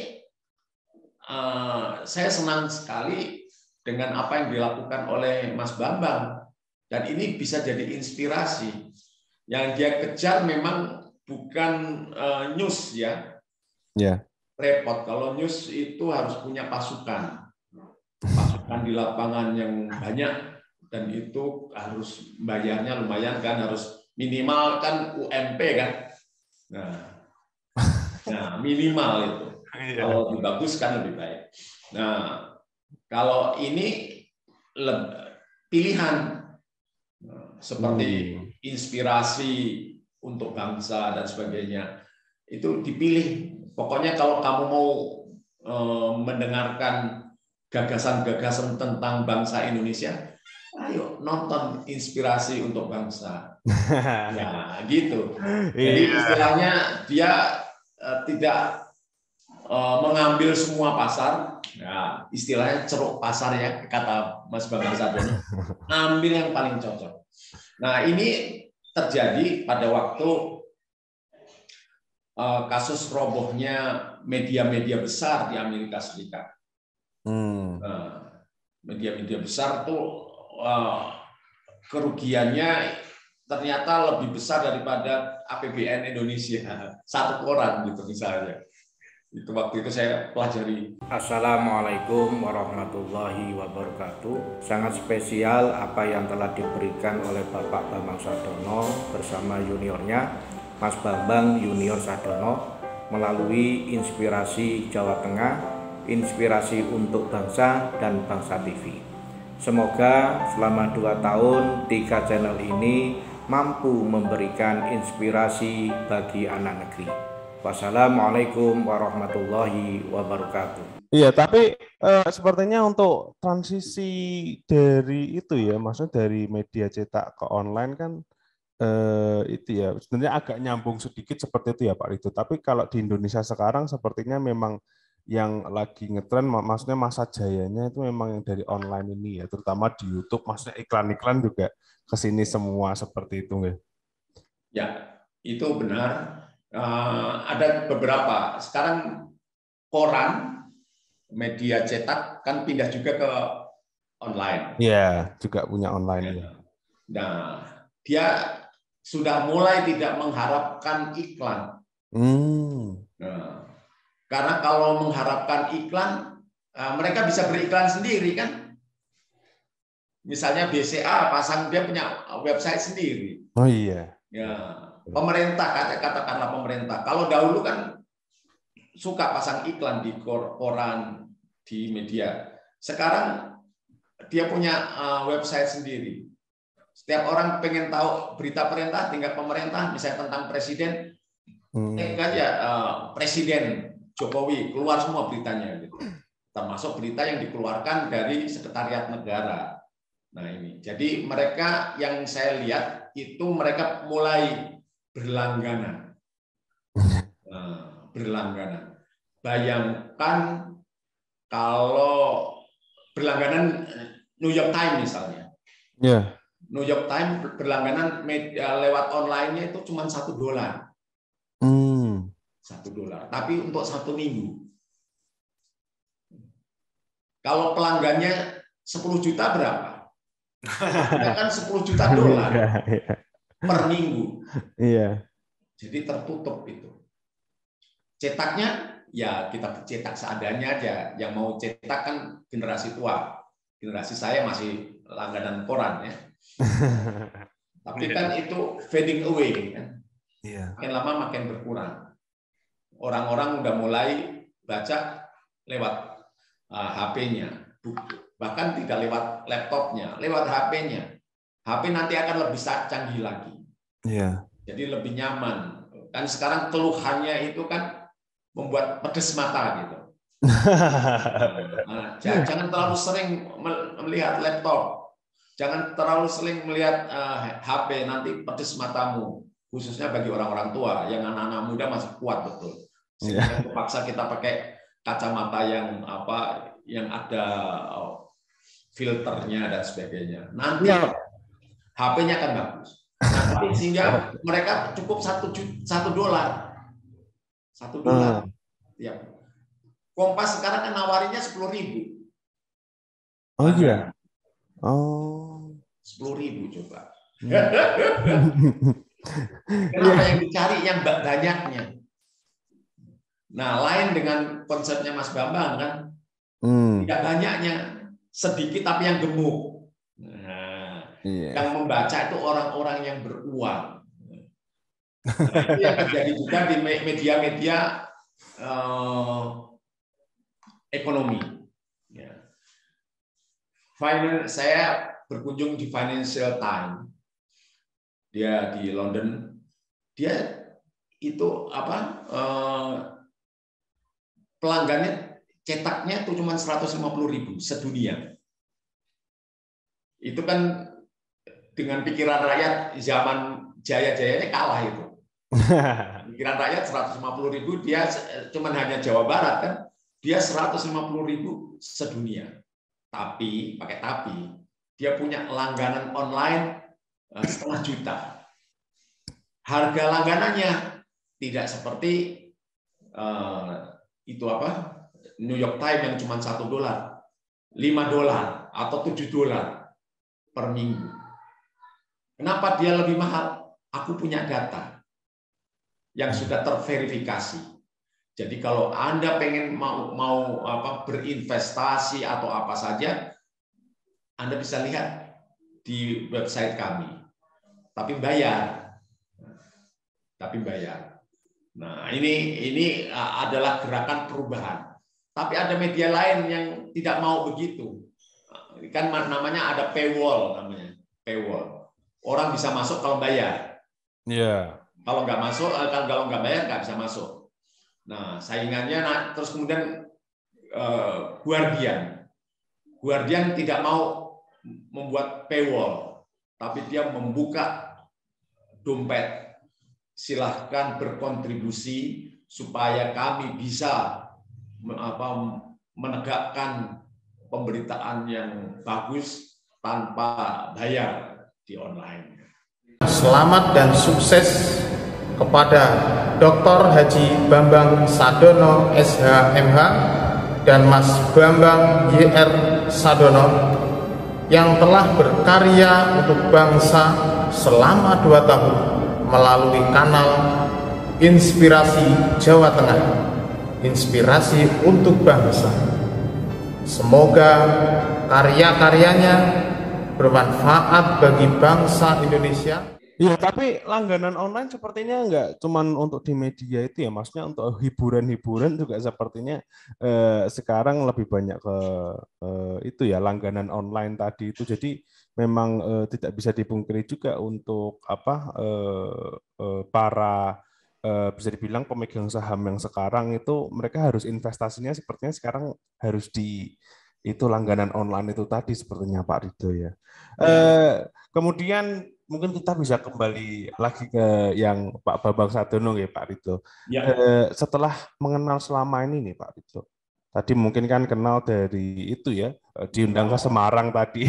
saya senang sekali dengan apa yang dilakukan oleh Mas Bambang, dan ini bisa jadi inspirasi. Yang dia kejar memang bukan news ya. Repot kalau news itu harus punya pasukan di lapangan yang banyak dan itu harus bayarnya lumayan kan, harus minimal kan UMP kan. Nah minimal itu. Kalau dibaguskan lebih baik. Nah kalau ini pilihan seperti inspirasi untuk bangsa dan sebagainya itu dipilih. Pokoknya kalau kamu mau mendengarkan gagasan-gagasan tentang bangsa Indonesia, ayo nonton Inspirasi untuk Bangsa. Ya, gitu. Jadi istilahnya dia tidak mengambil semua pasar. Ya, istilahnya ceruk pasar ya, kata Mas Bambang Sadono. Ambil yang paling cocok. Nah, ini terjadi pada waktu kasus robohnya media-media besar di Amerika Serikat. Media-media besar tuh kerugiannya ternyata lebih besar daripada APBN Indonesia, satu koran gitu misalnya. Itu waktu itu saya pelajari. Assalamualaikum warahmatullahi wabarakatuh. Sangat spesial apa yang telah diberikan oleh Bapak Bambang Sadono bersama juniornya Mas Bambang Junior Sadono melalui Inspirasi Jawa Tengah, Inspirasi untuk Bangsa dan Bangsa TV. Semoga selama 2 tahun 3 channel ini mampu memberikan inspirasi bagi anak negeri. Wassalamualaikum warahmatullahi wabarakatuh. Iya, tapi sepertinya untuk transisi dari itu ya, maksudnya dari media cetak ke online kan itu ya sebenarnya agak nyambung sedikit seperti itu ya Pak Rido. Tapi kalau di Indonesia sekarang sepertinya memang yang lagi ngetren, maksudnya masa jayanya itu memang yang dari online ini ya, terutama di YouTube, maksudnya iklan-iklan juga kesini semua seperti itu nggak? Ya, itu benar. Ada beberapa. Sekarang koran, media cetak kan pindah juga ke online. Iya, juga punya online. Ya. Nah, dia sudah mulai tidak mengharapkan iklan. Nah, karena kalau mengharapkan iklan, mereka bisa beriklan sendiri kan. Misalnya BCA pasang, dia punya website sendiri. Oh iya. Ya, pemerintah, katakanlah pemerintah. Kalau dahulu kan suka pasang iklan di koran, di media. Sekarang dia punya website sendiri. Setiap orang pengen tahu berita pemerintah, tinggal pemerintah, misalnya tentang presiden, aja Presiden Jokowi, keluar semua beritanya, gitu. Termasuk berita yang dikeluarkan dari Sekretariat Negara. Nah ini, jadi mereka yang saya lihat itu mereka mulai berlangganan. Berlangganan. Bayangkan kalau berlangganan New York Times misalnya. Yeah. New York Times berlangganan media lewat online-nya itu cuma $1. $1. Tapi untuk 1 minggu. Kalau pelanggannya 10 juta berapa? Kan $10 juta per minggu. Iya. Jadi tertutup itu. Cetaknya ya kita cetak seadanya aja. Yang mau cetak kan generasi tua. Generasi saya masih langganan koran ya. Tapi kan itu fading away kan. Makin lama makin berkurang. Orang-orang udah mulai baca lewat HP-nya. Bahkan tidak lewat laptopnya, lewat HP-nya. HP nanti akan lebih canggih lagi. Iya. Jadi lebih nyaman. Kan sekarang keluhannya itu kan membuat pedes mata gitu. Nah, jangan terlalu sering melihat laptop. Jangan terlalu sering melihat HP, nanti pedes matamu. Khususnya bagi orang-orang tua, yang anak-anak muda masih kuat betul. Sehingga terpaksa kita pakai kacamata yang ada filternya dan sebagainya. Nanti HP-nya akan bagus. Nah, sehingga mereka cukup $1. $1. Ya. Kompas sekarang kan nawarinya 10.000. Oh iya. Oh. 10.000 coba. Kenapa yang dicari yang banyaknya? Nah, lain dengan konsepnya Mas Bambang kan. Tidak banyaknya, sedikit tapi yang gemuk. Nah, Yang membaca itu orang-orang yang beruang. Nah, itu yang terjadi juga di media-media ekonomi. Ya. Saya berkunjung di Financial Times, dia di London. Dia itu pelanggannya cetaknya itu cuma 150.000 sedunia. Itu kan dengan pikiran rakyat zaman jaya-jayanya kalah itu. Pikiran rakyat 150.000, dia cuma hanya Jawa Barat kan, dia 150.000 sedunia. Tapi pakai tapi, dia punya langganan online 500 juta. Harga langganannya tidak seperti New York Times yang cuma $1, $5 atau $7 per minggu. Kenapa dia lebih mahal? Aku punya data yang sudah terverifikasi. Jadi kalau Anda pengen mau berinvestasi atau apa saja, Anda bisa lihat di website kami. Tapi bayar. Nah, ini adalah gerakan perubahan. Tapi ada media lain yang tidak mau begitu. Kan namanya ada paywall namanya. Paywall. Orang bisa masuk kalau bayar. Iya. Kalau nggak masuk, kalau nggak bayar nggak bisa masuk. Nah, saingannya terus kemudian Guardian tidak mau membuat paywall, tapi dia membuka dompet. Silahkan berkontribusi supaya kami bisa menegakkan pemberitaan yang bagus tanpa bayar di online. Selamat dan sukses kepada Dr. Haji Bambang Sadono SH.MH dan Mas Bambang YR Sadono yang telah berkarya untuk bangsa selama 2 tahun melalui kanal Inspirasi Jawa Tengah, inspirasi untuk bangsa. Semoga karya-karyanya bermanfaat bagi bangsa Indonesia. Iya, tapi langganan online sepertinya nggak cuman untuk di media itu ya, maksudnya untuk hiburan-hiburan juga sepertinya sekarang lebih banyak ke itu ya, langganan online tadi itu. Jadi memang tidak bisa dipungkiri juga untuk para bisa dibilang pemegang saham yang sekarang itu mereka harus investasinya sepertinya sekarang harus di itu langganan online itu tadi sepertinya Pak Ridho ya. Kemudian mungkin kita bisa kembali lagi ke yang Pak Bambang Sadono ya Pak Ridho. Ya. Setelah mengenal selama ini nih Pak Ridho, tadi mungkin kan kenal dari itu ya, diundang ke Semarang tadi,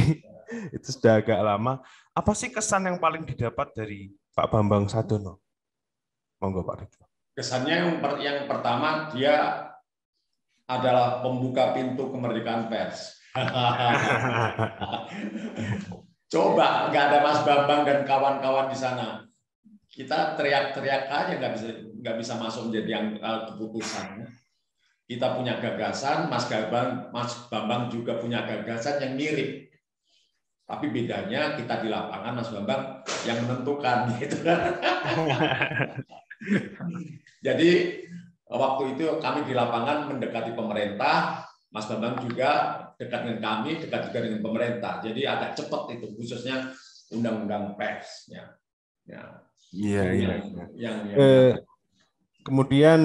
itu sudah agak lama. Apa sih kesan yang paling didapat dari Pak Bambang Sadono? Monggo Pak Ridho. Kesannya yang pertama, dia adalah pembuka pintu kemerdekaan pers. Coba nggak ada Mas Bambang dan kawan-kawan di sana, kita teriak-teriak aja nggak bisa masuk menjadi yang keputusan. Kita punya gagasan, Mas Bambang juga punya gagasan yang mirip. Tapi bedanya kita di lapangan, Mas Bambang yang menentukan, gitu kan. Jadi waktu itu kami di lapangan mendekati pemerintah, Mas Bambang juga dekat dengan kami, dekat juga dengan pemerintah. Jadi agak cepat itu, khususnya undang-undang pers. Kemudian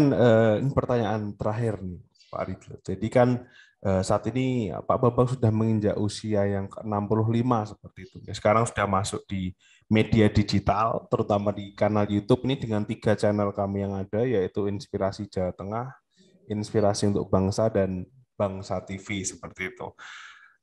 ini pertanyaan terakhir nih Pak Ridho. Jadi kan saat ini Pak Bambang sudah menginjak usia yang ke-65 seperti itu. Sekarang sudah masuk di media digital, terutama di kanal YouTube ini dengan 3 channel kami yang ada, yaitu Inspirasi Jawa Tengah, Inspirasi untuk Bangsa, dan Bangsa TV seperti itu.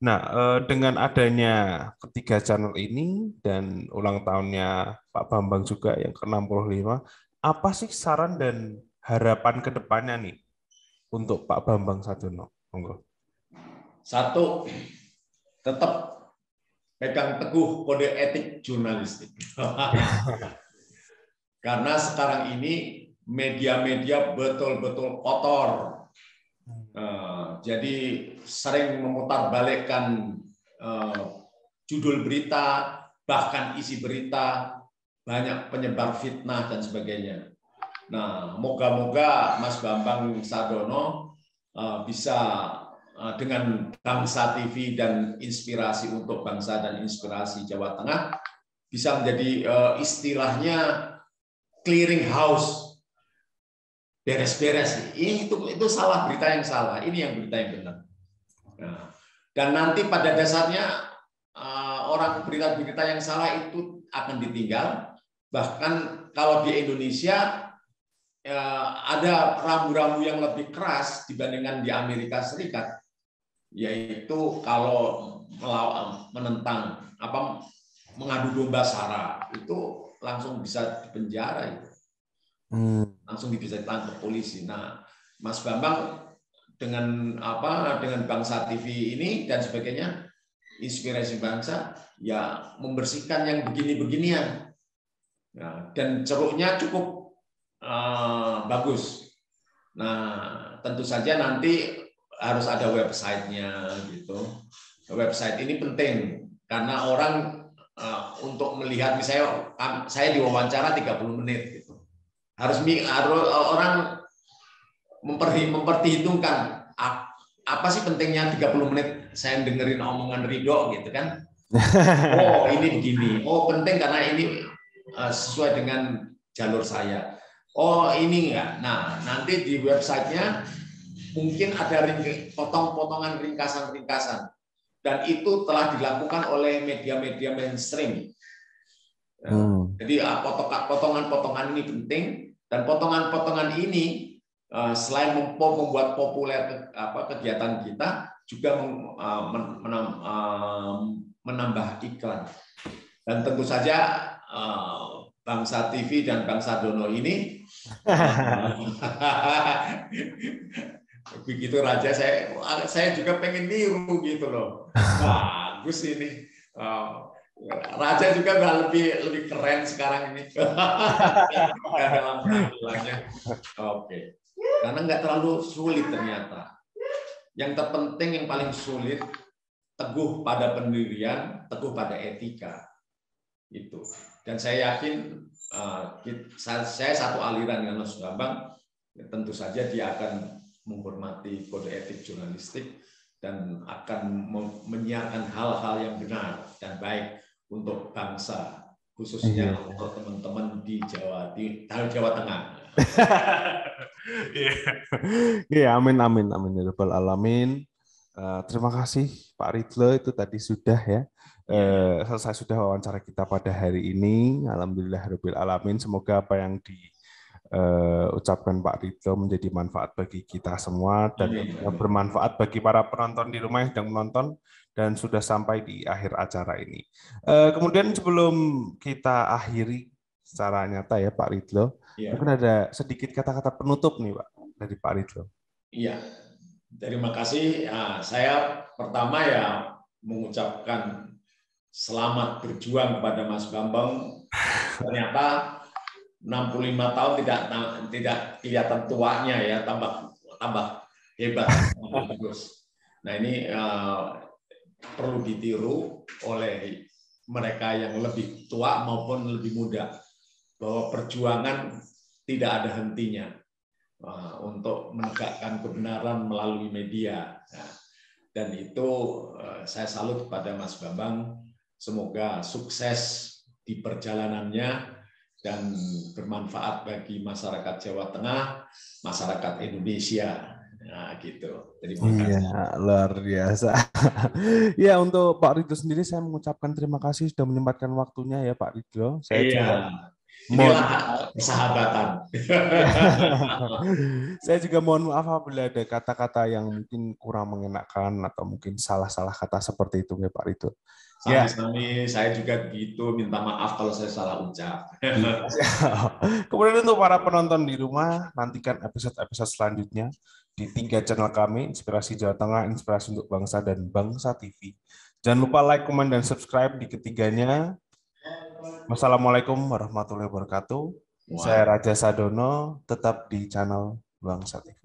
Nah, dengan adanya ketiga channel ini dan ulang tahunnya Pak Bambang juga yang ke-65, apa sih saran dan harapan ke depannya nih untuk Pak Bambang Sadono? Monggo. 1, tetap pegang teguh kode etik jurnalistik. Karena sekarang ini media-media betul-betul kotor. Jadi sering memutarbalikkan judul berita bahkan isi berita banyak penyebar fitnah dan sebagainya. Nah, moga-moga Mas Bambang Sadono bisa dengan Bangsa TV dan inspirasi untuk bangsa dan inspirasi Jawa Tengah bisa menjadi istilahnya clearing house, beres-beres. Itu salah, berita yang salah. Ini yang berita yang benar. Nah, dan nanti pada dasarnya orang berita-berita yang salah itu akan ditinggal. Bahkan kalau di Indonesia ada rambu-rambu yang lebih keras dibandingkan di Amerika Serikat, yaitu kalau menentang mengadu domba SARA itu langsung bisa dipenjara itu. Langsung bisa ditangkap polisi. Nah, Mas Bambang dengan Bangsa TV ini dan sebagainya, inspirasi bangsa, ya membersihkan yang begini-beginian. Nah, dan ceruknya cukup bagus. Nah, tentu saja nanti harus ada websitenya gitu. Website ini penting karena orang untuk melihat, misalnya saya diwawancara 30 menit gitu. Harus orang memperhitungkan apa sih pentingnya 30 menit saya dengerin omongan Ridho gitu kan. Oh, ini begini. Oh, penting karena ini sesuai dengan jalur saya. Oh, ini enggak. Nah, nanti di websitenya mungkin ada potong-potongan ringkasan-ringkasan. Dan itu telah dilakukan oleh media-media mainstream. Jadi potongan-potongan ini penting, dan potongan-potongan ini selain membuat populer kegiatan kita, juga menambah iklan. Dan tentu saja Bangsa TV dan Bangsa Dono ini begitu Raja, saya juga pengen niru gitu loh. Bagus ini. Raja juga udah lebih keren sekarang ini. Dalam penampilannya. Oke. Karena nggak terlalu sulit ternyata. Yang terpenting, yang paling sulit, teguh pada pendirian, teguh pada etika. Itu. Dan saya yakin saya satu aliran dengan Mas Bambang, tentu saja dia akan menghormati kode etik jurnalistik dan akan menyiarkan hal-hal yang benar dan baik untuk bangsa, khususnya untuk teman-teman di Jawa Tengah. Ya, amin ya rabbal alamin. Terima kasih Pak Ridho, itu tadi sudah ya. Selesai sudah wawancara kita pada hari ini. Alhamdulillahirabbil alamin. Semoga apa yang diucapkan Pak Ridho menjadi manfaat bagi kita semua dan bermanfaat bagi para penonton di rumah yang sedang menonton dan sudah sampai di akhir acara ini. Kemudian sebelum kita akhiri secara nyata ya Pak Ridho, mungkin ada sedikit kata-kata penutup nih Pak dari Pak Ridho. Iya, terima kasih. Saya pertama ya mengucapkan selamat berjuang kepada Mas Bambang. Ternyata 65 tahun tidak kelihatan tuanya ya, tambah hebat. Nah, ini perlu ditiru oleh mereka yang lebih tua maupun lebih muda, bahwa perjuangan tidak ada hentinya untuk menegakkan kebenaran melalui media. Dan itu saya salut kepada Mas Bambang. Semoga sukses di perjalanannya dan bermanfaat bagi masyarakat Jawa Tengah, masyarakat Indonesia. Nah, gitu. Terima kasih. Iya, luar biasa. Ya, untuk Pak Ridho sendiri saya mengucapkan terima kasih sudah menyempatkan waktunya ya Pak Ridho. Saya juga inilah persahabatan. Saya juga mohon maaf apabila ada kata-kata yang mungkin kurang mengenakan atau mungkin salah-salah kata seperti itu ya Pak Ridho. Sami-sami, saya juga gitu, minta maaf kalau saya salah ucap. Kemudian untuk para penonton di rumah, nantikan episode-episode selanjutnya di 3 channel kami, Inspirasi Jawa Tengah, Inspirasi untuk Bangsa, dan Bangsa TV. Jangan lupa like, komen, dan subscribe di ketiganya. Wassalamualaikum warahmatullahi wabarakatuh. Wow. Saya Raja Sadono, tetap di channel Bangsa TV.